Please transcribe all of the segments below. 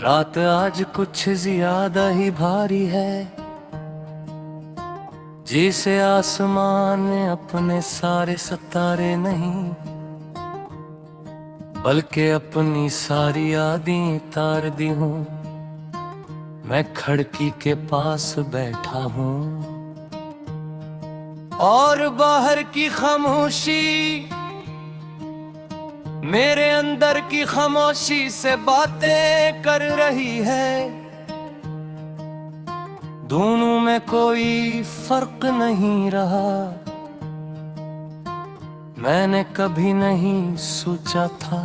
रात आज कुछ ज्यादा ही भारी है, जिसे आसमान ने अपने सारे सितारे नहीं बल्कि अपनी सारी यादें तार दी हूँ। मैं खिड़की के पास बैठा हूँ और बाहर की खामोशी मेरे अंदर की खामोशी से बातें कर रही है। दोनों में कोई फर्क नहीं रहा। मैंने कभी नहीं सोचा था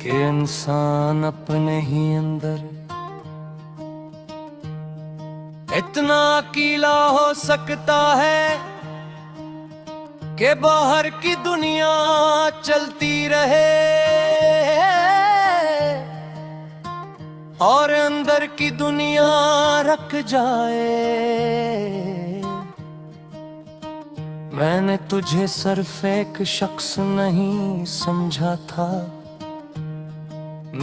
कि इंसान अपने ही अंदर इतना अकेला हो सकता है कि बाहर की दुनिया चलती रहे और अंदर की दुनिया रख जाए। मैंने तुझे सिर्फ एक शख्स नहीं समझा था,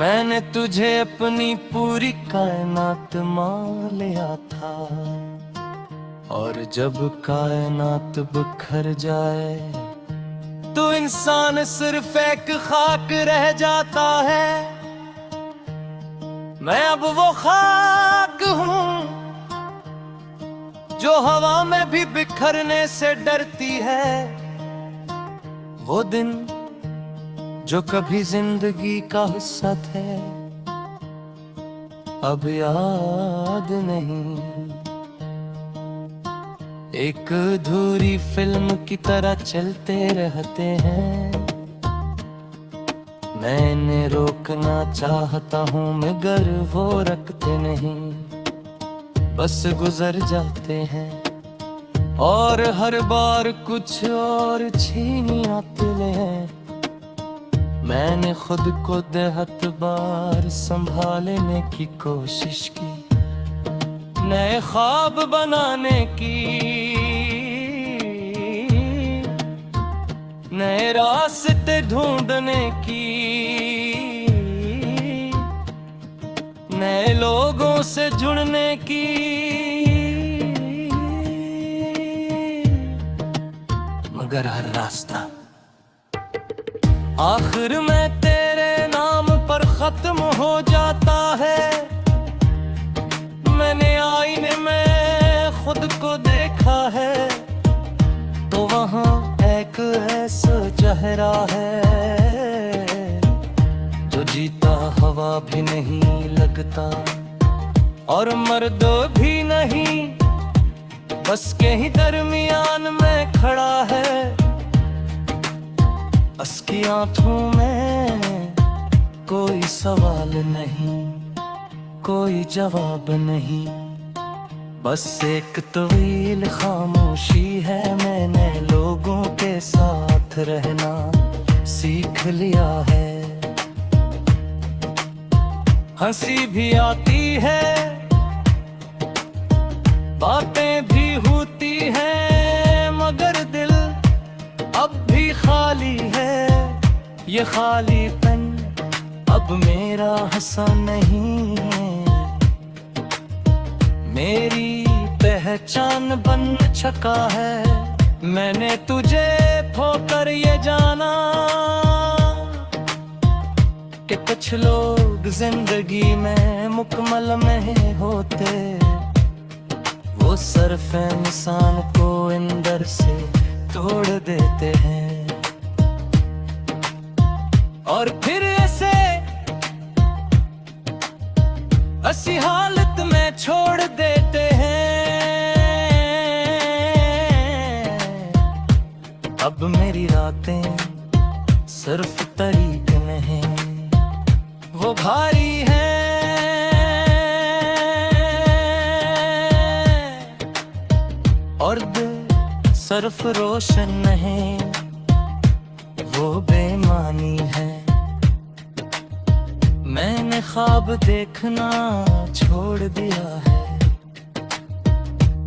मैंने तुझे अपनी पूरी कायनात मान लिया था। और जब कायनात बिखर जाए तो इंसान सिर्फ एक खाक रह जाता है। मैं अब वो खाक हूँ जो हवा में भी बिखरने से डरती है। वो दिन जो कभी जिंदगी का हिस्सा थे अब याद नहीं। एक अधूरी फिल्म की तरह चलते रहते हैं। मैंने रोकना चाहता हूँ मगर वो रखते नहीं, बस गुजर जाते हैं और हर बार कुछ और छीनी आते हैं। मैंने खुद को 10 बार संभालने की कोशिश की, नए ख्वाब बनाने की, नए रास्ते ढूंढने की, नए लोगों से जुड़ने की। मगर हर रास्ता आखिर में तेरे नाम पर खत्म हो जाता है। मैंने आईने में खुद को देखा है तो वहाँ एक ऐसा चेहरा है जो जीता हवा भी नहीं लगता और मर्द भी नहीं, बस के ही दरमियान में खड़ा है। उसकी आंखों में कोई सवाल नहीं, कोई जवाब नहीं, बस एक तवील खामोशी है। मैंने लोगों के साथ रहना सीख लिया है। हंसी भी आती है, बातें भी होती हैं, मगर दिल अब भी खाली है। ये खालीपन अब मेरा हंसा नहीं है, मेरी पहचान बन चुका है। मैंने तुझे खोकर ये जाना कि कुछ लोग जिंदगी में मुकम्मल नहीं होते, वो सिर्फ इंसान को अंदर से तोड़ देते हैं और फिर ऐसे ऐसी हालत में छोड़ देते हैं। अब मेरी रातें सिर्फ तरीक नहीं, वो भारी हैं और दिल सिर्फ रोशन नहीं, वो बेमानी है। मैंने ख्वाब देखना छोड़ दिया है,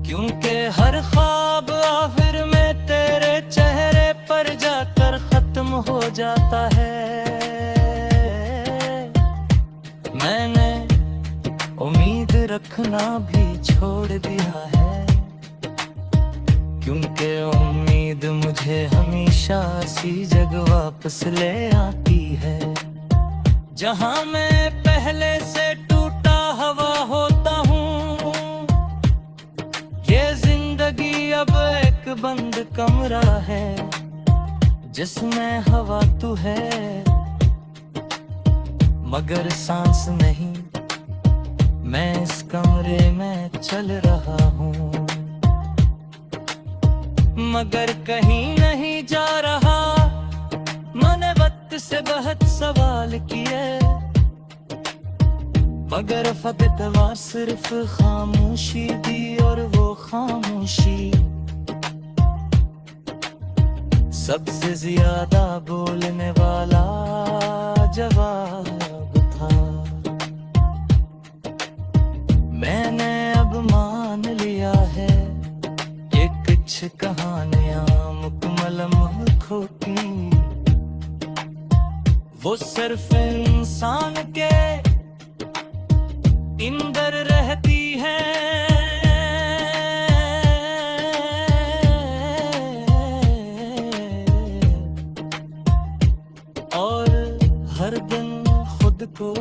क्योंकि हर ख्वाब आखिर में तेरे चेहरे पर जाकर खत्म हो जाता है। मैंने उम्मीद रखना भी छोड़ दिया है, क्योंकि उम्मीद मुझे हमेशा सी जगह वापस ले आती है, जहां मैं पहले से टूटा हुआ होता हूँ। ये जिंदगी अब एक बंद कमरा है, जिसमें हवा तू है मगर सांस नहीं। मैं इस कमरे में चल रहा हूँ मगर कहीं नहीं जा रहा। मैंने वक्त से बहुत सवाल किए मगर फकतवा सिर्फ खामोशी दी, और वो खामोशी सबसे ज्यादा बोलने वाला जवाब था। मैंने अब मान लिया है कि कुछ कहानियां मुकम्मल खोटी, वो सिर्फ इंसान के अंदर रहती है, और हर दिन खुद को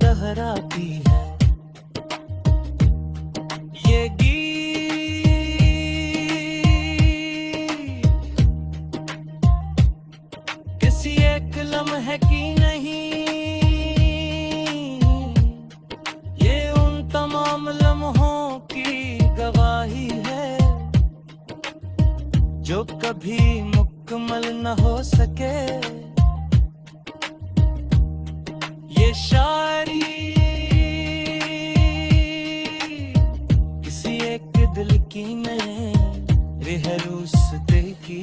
दोहराती है। ये गीत किसी एक लम्हे की नहीं, ये उन तमाम लम्हों की गवाही है जो कभी मुकम्मल न हो सके। ये शायरी किसी एक दिल की मेरी हरूसते की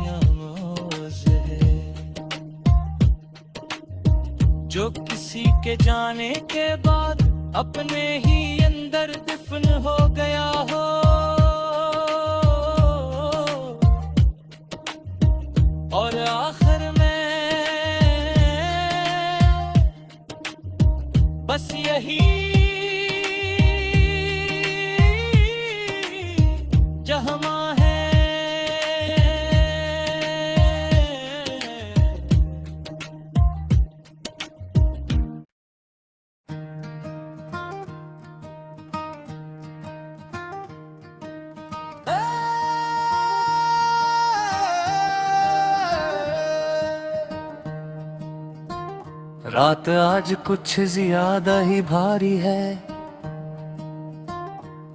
आवाज़ है, जो किसी के जाने के बाद अपने ही अंदर दफन हो गया हो। और आखिर में बस यही जहाँ है। रात आज कुछ ज्यादा ही भारी है,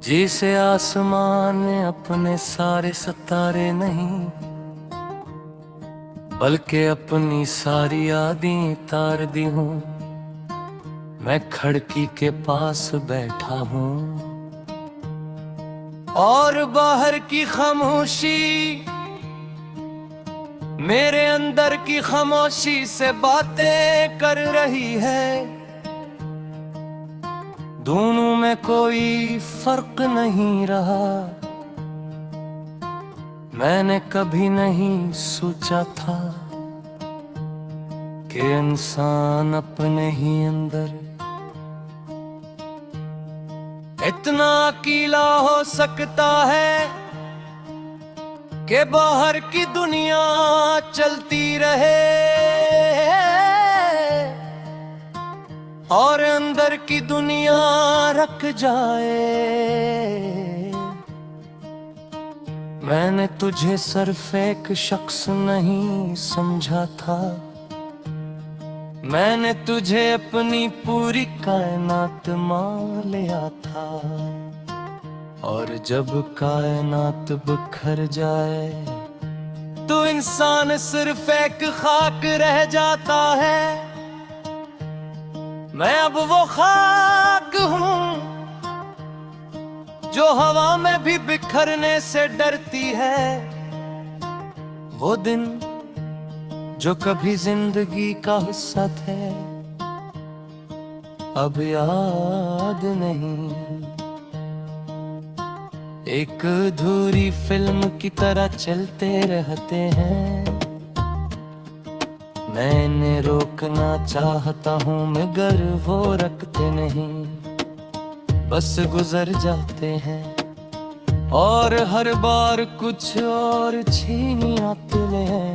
जिसे आसमान ने अपने सारे सितारे नहीं बल्कि अपनी सारी यादें तार दी हूँ। मैं खिड़की के पास बैठा हूँ और बाहर की खामोशी मेरे अंदर की खामोशी से बातें कर रही है। दोनों में कोई फर्क नहीं रहा। मैंने कभी नहीं सोचा था कि इंसान अपने ही अंदर इतना अकेला हो सकता है कि बाहर की दुनिया चलती रहे और अंदर की दुनिया रख जाए। मैंने तुझे सिर्फ एक शख्स नहीं समझा था, मैंने तुझे अपनी पूरी कायनात मान लिया था। और जब कायनात बिखर जाए तो इंसान सिर्फ एक खाक रह जाता है। मैं अब वो खाक हूँ जो हवा में भी बिखरने से डरती है। वो दिन जो कभी जिंदगी का हिस्सा थे अब याद नहीं। एक अधूरी फिल्म की तरह चलते रहते हैं, मैंने रोकना चाहता हूँ मगर वो रखते नहीं, बस गुजर जाते हैं और हर बार कुछ और छीन आते हैं।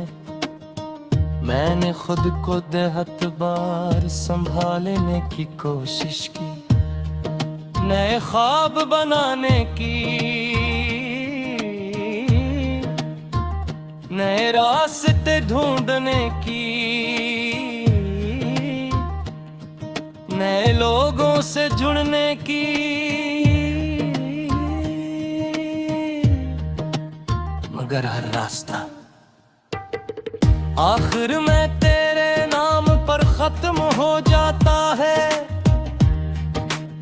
मैंने खुद को 10 बार संभालने की कोशिश की, नए ख्वाब बनाने की, नए रास्ते ढूंढने की, नए लोगों से जुड़ने की, मगर हर रास्ता आखिर में तेरे नाम पर खत्म हो जाता है।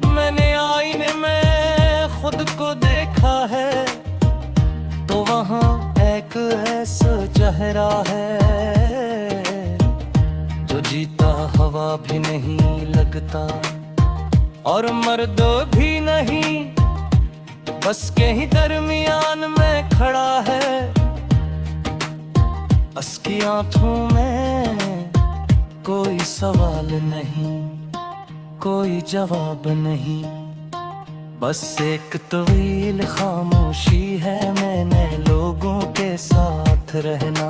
मैंने आईने में खुद को देखा है तो वहाँ एक ऐसा चेहरा है जो जीता हवा भी नहीं लगता और मर्द भी नहीं, बस के ही दरमियान में खड़ा है। उसकी आंखों में कोई सवाल नहीं, कोई जवाब नहीं, बस एक तवील खामोशी है। मैंने लोगों के साथ रहना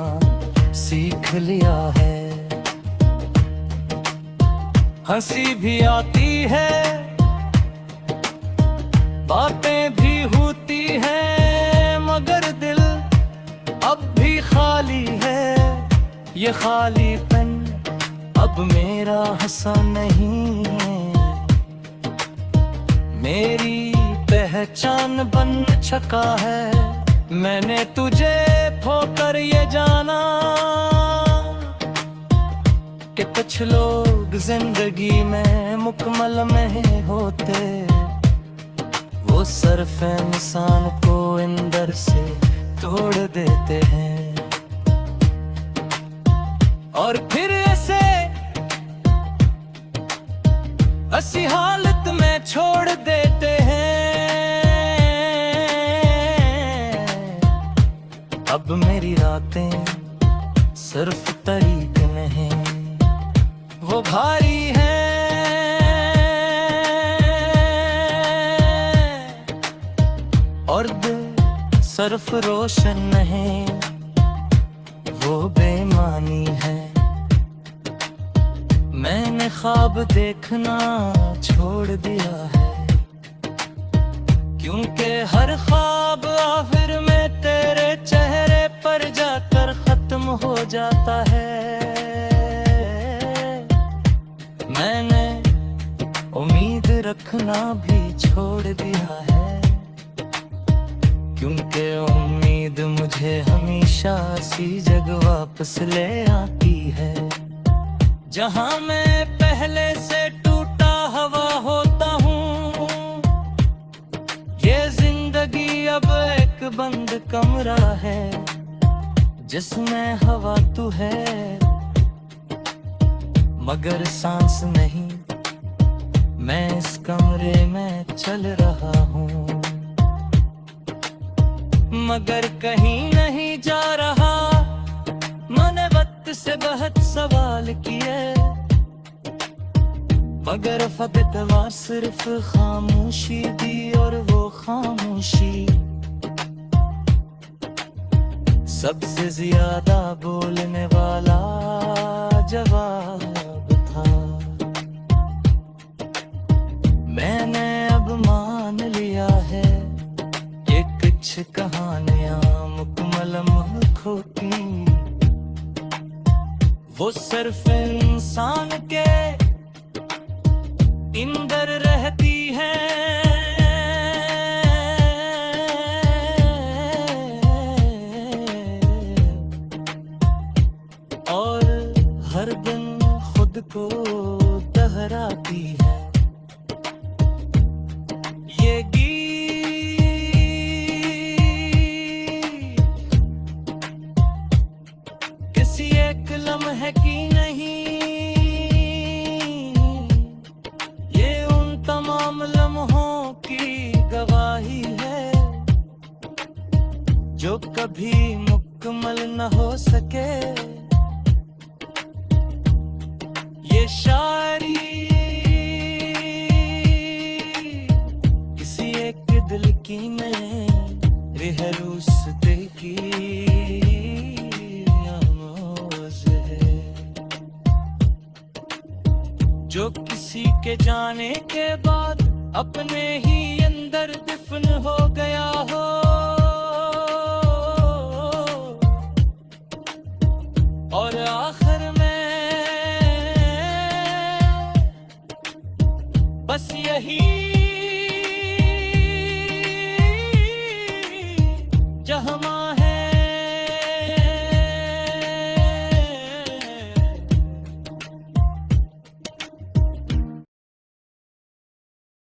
सीख लिया है, हंसी भी आती है, बातें भी होती हैं, मगर दिल अब भी खाली है। ये खालीपन अब मेरा हंसा नहीं है, मेरी पहचान बन चुका है। मैंने तुझे खोकर ये जाना कि कुछ लोग जिंदगी में मुकम्मल नहीं होते, वो सिर्फ इंसान को अंदर से तोड़ देते हैं और फिर ऐसे ऐसी हालत में छोड़ देते हैं। अब मेरी रातें सिर्फ तरीक नहीं, वो भारी है और दिल सिर्फ रोशन नहीं, वो बेमानी है। मैंने ख्वाब देखना छोड़ दिया है, क्योंकि हर ख्वाब आखिर में तेरे चेहरे पर जाकर खत्म हो जाता है। मैंने उम्मीद रखना भी छोड़ दिया है, क्योंकि उम्मीद मुझे हमेशा सी जगह वापस ले आती है जहां मैं पहले से टूटा हवा होता हूँ। ये जिंदगी अब एक बंद कमरा है जिसमें हवा तू है मगर सांस नहीं। मैं इस कमरे में चल रहा हूँ मगर कहीं नहीं जा रहा। मैंने वक्त से बहुत सवाल किए मगर फकतवा सिर्फ खामोशी दी और वो खामोशी सबसे ज्यादा बोलने वाला जवाब था। मैंने अब मान लिया है ये कुछ कहानियां मुकम्मल खोटी, वो सिर्फ इंसान के अंदर रहती है और हर दिन खुद को दोहराती है। ये किसी एक लम्हे की नहीं, ये उन तमाम लम्हों की गवाही है जो कभी मुकम्मल न हो सके शायरी किसी एक दिल की में रिहरूसते की आवाज़ है, जो किसी के जाने के बाद अपने ही अंदर दफन हो गया हो, और आखिर में बस यही जहाँ